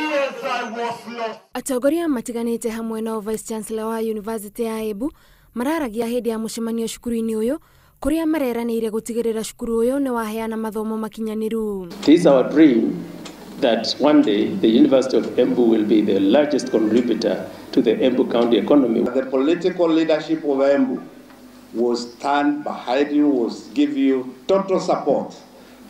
years I was lost. Atongoria matiganite hamwe na Vice Chancellor wa University ya Embu mararagia hindi ya mucemanio cukuru-ini uyu kuria mareranire gutigirira cukuru uyu ni waheana mathomo makinyaniru. It is our dream that one day the University of Embu will be the largest contributor to the Embu County economy. The political leadership of Embu will stand behind you, will give you total support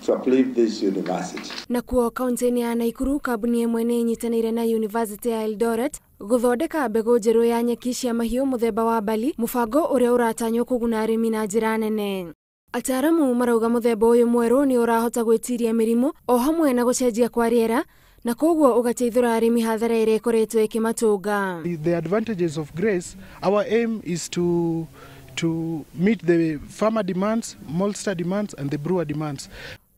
to uplift this university. Na kuo kaunti ya Nakuru kabuni imwe ni inyitanire na University ya Eldoret guthondeka mbegu njeru ya nyeki cia mahiu muthemba wa bali, mubango uria uratanywo kuguna arimi na njira nene. Ataramu marauga muthemba uyu mweru ni urahota gwitiria mirimu o hamwe na gucenjia kwa riera na koguo ugateithura arimi hathara ire koretwo ikimatunga. The advantages of GRACE, our aim is to meet the farmer demands, maltster demands and the brewer demands.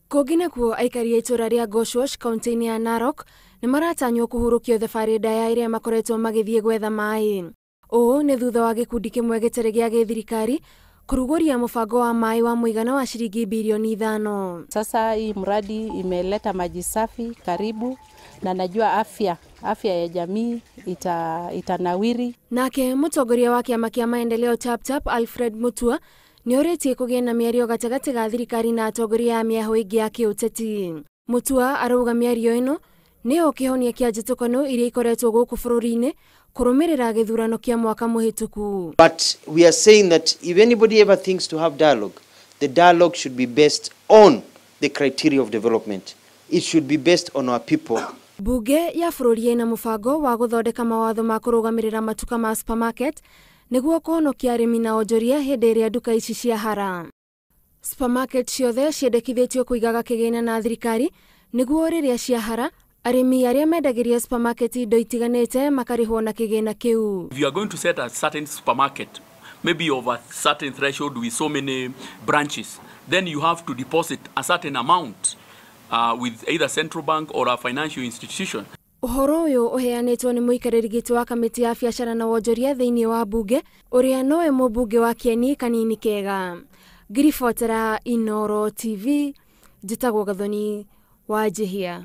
Kogina kuo aikari itura ria Goshosh kaunti ya Narok ni maratanywo kuhurukio thabari ndaya iria makoretwo magithie gwetha mai. O ne thutha wa gikundi kimwe gitere gia githirikari kuruguria mubango wa mai wa muigana wa shilingi bilioni 5. Sasa hii mradi imeleta maji safi karibu na najua afya ya jamii itanawiri. Nake mutongoria wa kiama kia maendeleo Tap Alfred Mutua ni oretie kugia na miario gatagati ga thirikari na atongoria ya miaho ingi ya kiuteti. Mutua arauga miario ino ni o kihonia kia njitukano iria ikoretwo guku bururi-ini kurumirira githurano kia mwaka muhituku. But we are saying that if anybody ever thinks to have dialogue, the dialogue should be based on the criteria of development. It should be based on our people. Bunge ya bururi ina mubango wa guthondeka mawatho ma kurugamirira matuka ma supermarket niguo kuhonokia arimi na onjoria hindi iria duka ici cia hara. Supermarket ciothe ciendekithitio kuigaga kigina na thirikari niguo riria cia hara arimi aria mendagiria supermarket indo itiganite makarihwo na kigina kiu. If you are going to set a certain supermarket, maybe of a certain threshold with so many branches, then you have to deposit a certain amount with either central bank or a financial institution. Uhoro uyu uheanitwo ni muikariri giti wa kamiti ya biashara na wonjoria thiini wa bunge uria noe mubunge wa Kieni Kanini Kega. Ngiribotera Inooro TV, njitagwo Gathoni wa Jihia.